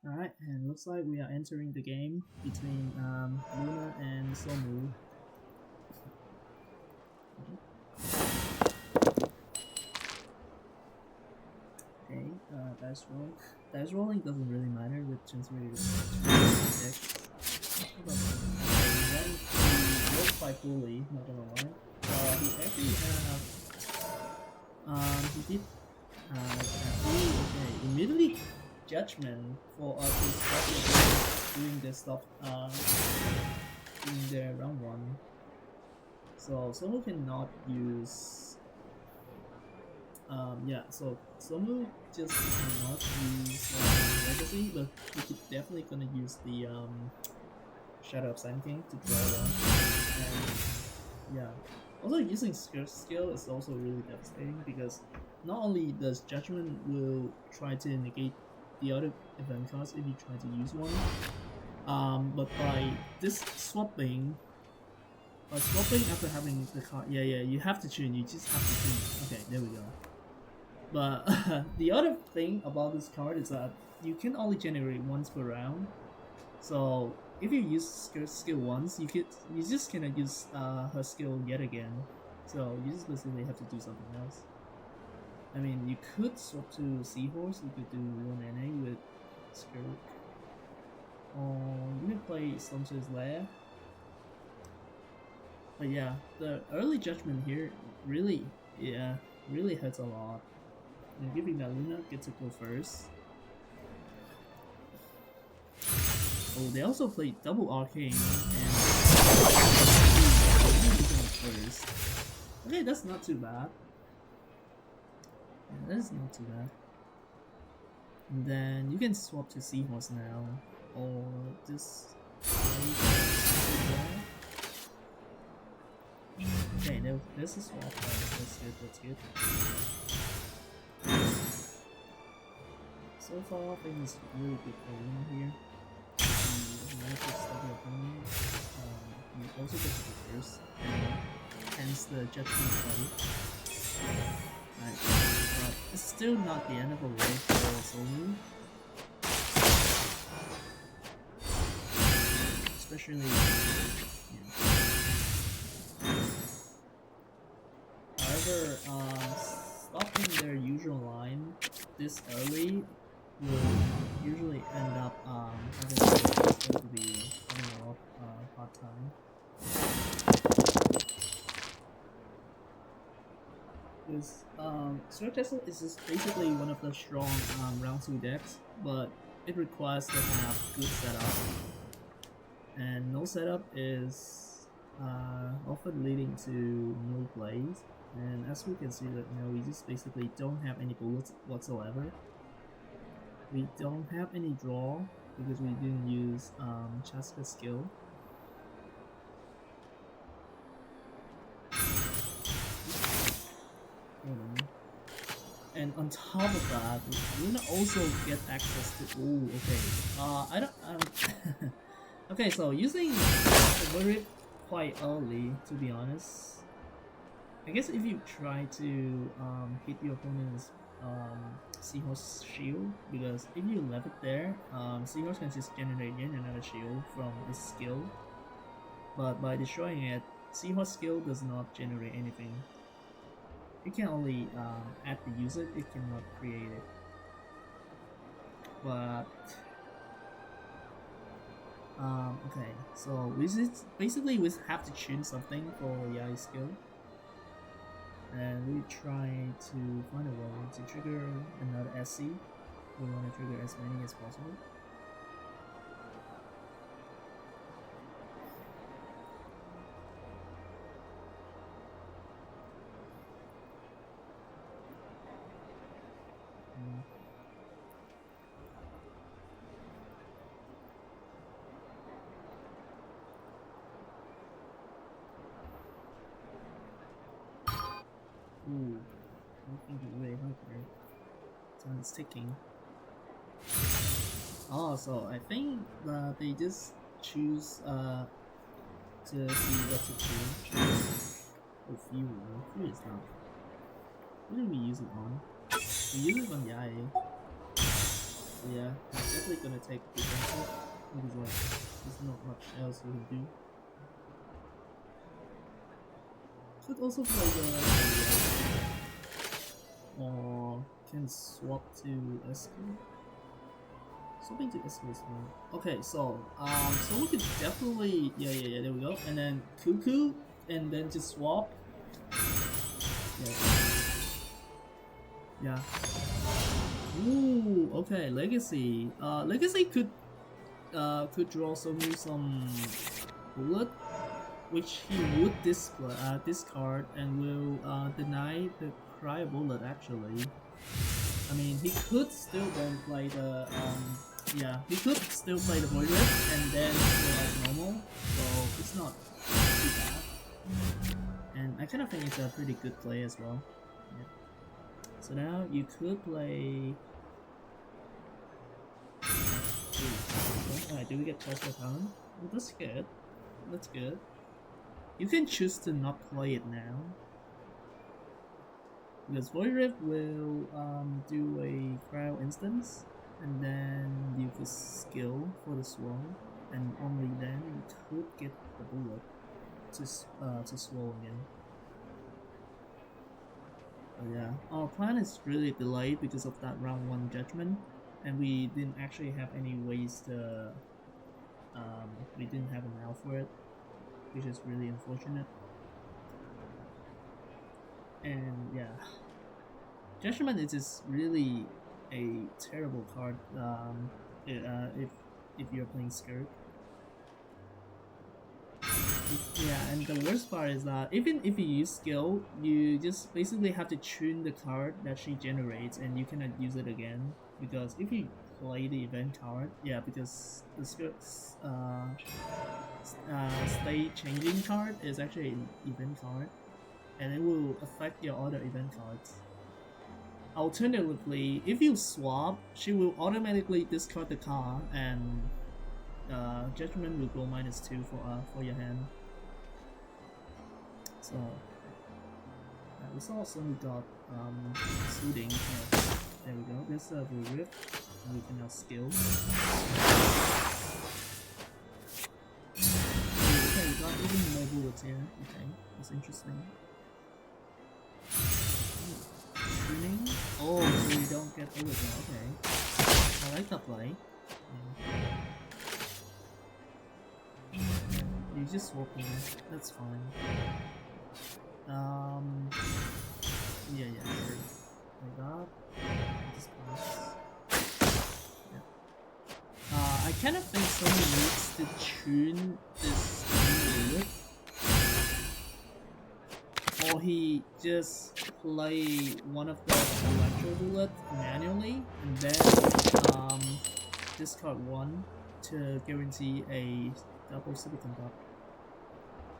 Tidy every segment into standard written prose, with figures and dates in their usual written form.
Alright, and looks like we are entering the game between Luna and SOMU. Okay, dice roll. Dice rolling doesn't really matter with transfer decks. Then he rolled quite poorly, not gonna lie. He actually he did okay, immediately judgment for us to stop doing this stuff in the round one. So Somu cannot use so Somu just cannot use legacy, but he could definitely gonna use the Shadow of Sun King to draw one. And yeah. Also using skill is also really devastating because not only does Judgment will try to negate the other event cards if you try to use one, but by this swapping after having the card, you have to tune, you just have to tune. Okay, there we go. But the other thing about this card is that you can only generate once per round. So if you use skill once, you just cannot use her skill yet again. So you just basically have to do something else. I mean, you could swap to Seahorse. You could do 1 NA with Skirk, or you could play Slumster's Lair. But yeah, the early judgment here really hurts a lot. And giving that Luna gets to go first. Oh, they also played double arcane and first. Okay, that's not too bad. Yeah, that is not too bad. And then you can swap to Seahorse now, or just. Okay, there's a swap. That's good. That's good. So far, things really good for Luna here. You also get the first, hence the judgment play. Right, but it's still not the end of the road for SOMU. Especially, however, stopping their usual line this early will usually end up having to be running off hard time. Because Sword Tesla is just basically one of the strong round 2 decks, but it requires to have good setup. And no setup is often leading to no plays. And as we can see that now we just basically don't have any bullets whatsoever. We don't have any draw because we didn't use Chaska's skill. And on top of that, we're gonna also get access to. Oh, okay. I don't. Okay, so using the quite early, to be honest. I guess if you try to hit your opponent's Seahorse shield, because if you left it there, Seahorse can just generate yet another shield from this skill. But by destroying it, Seahorse skill does not generate anything. It can only add the user, it cannot create it. But okay, so we just basically we have to choose something for Yai's skill. And we try to find a way to trigger another SC. We want to trigger as many as possible. Ooh, I think it really hurt there. Time is ticking. Oh, so I think they just choose to see what to choose. Oh, Fury. Fury is not. What did we use it on? We use it on Yai. So yeah, he's definitely gonna take defensive because like there's not much else we can do. Could also play the or can swap to SQ. Swapping to SQ is fine. Okay, so we could definitely yeah, there we go. And then Cuckoo and then just swap. Yeah. Ooh, okay, Legacy. Legacy could draw some bullet, which he would discard and will deny the cry bullet actually. I mean, he could still then play the he could still play the Void Rift and then go like normal, so it's not too bad. And I kind of think it's a pretty good play as well. Yeah. So now you could play. Alright, do we get Chester Talent? Well, that's good. That's good. You can choose to not play it now. Because Void Rift will do a cryo instance, and then you could skill for the swarm, and only then you could get the bullet to swirl again. But yeah, our plan is really delayed because of that round 1 judgment, and we didn't actually have any ways to we didn't have an out for it, which is really unfortunate. And yeah, Judgment is just really a terrible card if you're playing Skirt. Yeah, and the worst part is that even if you use skill, you just basically have to tune the card that she generates and you cannot use it again. Because if you play the event card, yeah, because the Skirt's state changing card is actually an event card, and it will affect your other event cards. Alternatively, if you swap, she will automatically discard the card, and Judgment will go -2 for your hand. So we saw some got Soothing. Yeah. There we go. This will Rift, and we can now skill. Okay, we got even more bullets here. Okay, that's interesting. Tuning. Oh, so we don't get overdraw. Okay, I like that play. You just swap me. That's fine. Yeah, sure. Like that. Just pass. Yeah. I kind of think someone needs to tune this bullet, or he just play one of the electro bullets manually, and then discard one to guarantee a double silicon dot.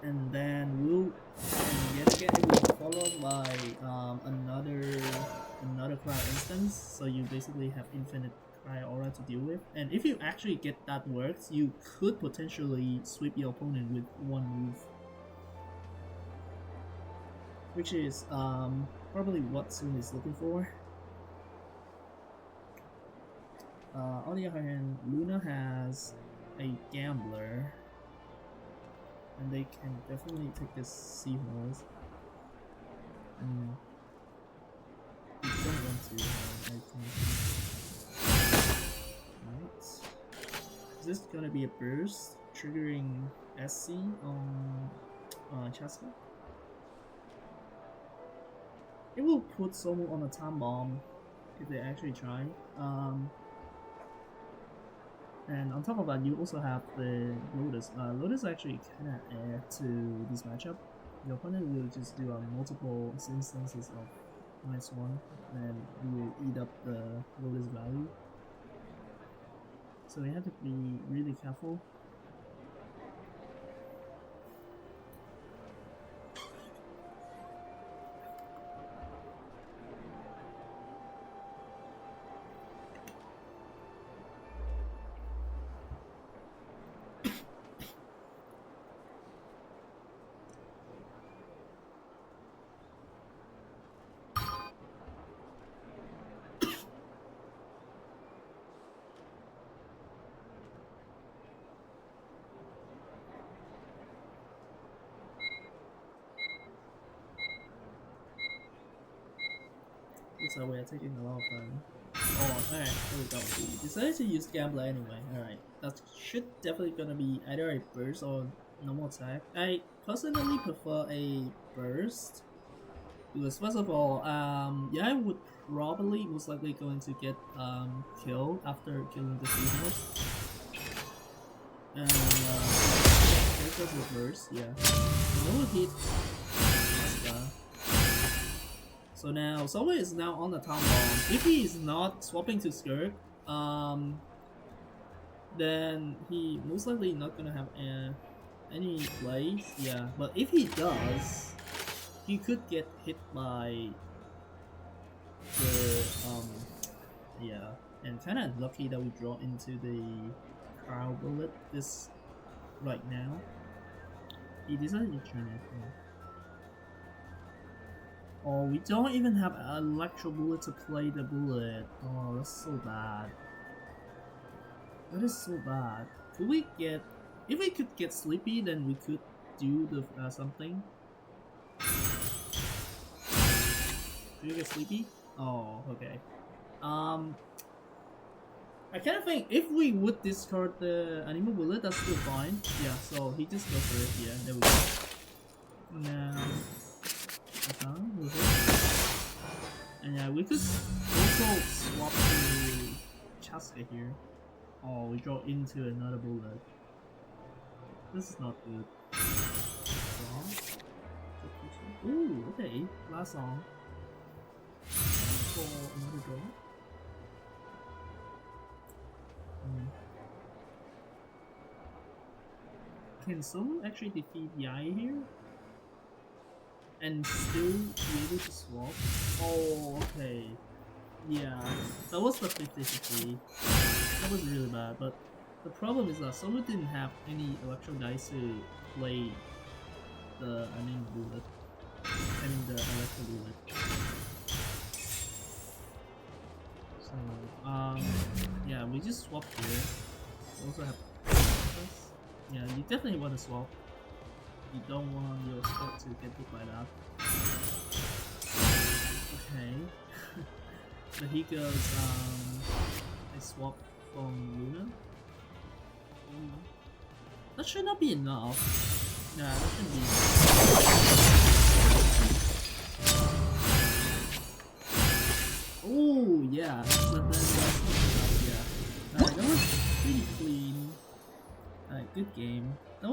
And then yet again it will be followed by another cryo instance, so you basically have infinite cryo aura to deal with. And if you actually get that works, you could potentially sweep your opponent with one move, which is probably what Sun is looking for. On the other hand, Luna has a Gambler, and they can definitely take this Seahorse. We don't want to, I think. Right. Is this gonna be a burst, triggering SC on Chaska? It will put SOMU on a time bomb if they actually try. And on top of that, you also have the Lotus. Lotus actually kind of add to this matchup. Your opponent will just do multiple instances of -1, and you will eat up the Lotus value. So you have to be really careful. so we are taking a lot of time. Oh, alright, here we go. We decided to use Gambler anyway. Alright, that should definitely gonna be either a burst or normal attack. I personally prefer a burst because first of all, yeah, I would probably most likely going to get killed after killing the Seahorse. And there goes reverse, yeah. No hit. So now SOMU is now on the town bomb. If he is not swapping to Skirk, then he most likely not gonna have any plays. Yeah, but if he does, he could get hit by the yeah, and kind of lucky that we draw into the Crow Bullet this right now. He decided to turn it. Yeah. Oh, we don't even have an Electro Bullet to play the bullet. Oh, that's so bad. That is so bad. Could we get... If we could get Sleepy, then we could do the something. Do you get Sleepy? Oh, okay. I kind of think if we would discard the Animal Bullet, that's still fine. Yeah, so he just goes for it. Yeah, there we go. Now... with it. And yeah, we could also swap to Chaska here. Oh, we draw into another bullet. This is not good. Song. Ooh, okay. Last song. For another draw. Can someone actually defeat Yai here? And still be able to swap? Oh, okay. Yeah, that was the 50-50. That was really bad, but the problem is that SOMU didn't have any electro dice to play the bullet. The electro bullet. So, yeah, we just swap here. We also have... Yeah, you definitely want to swap. You don't want your spot to get hit by that. Okay. So he goes, I swap from Luna. That should not be enough. Nah, that shouldn't be enough. Oh, yeah. But then that's not enough, yeah. Alright, that was pretty clean. Alright, good game. That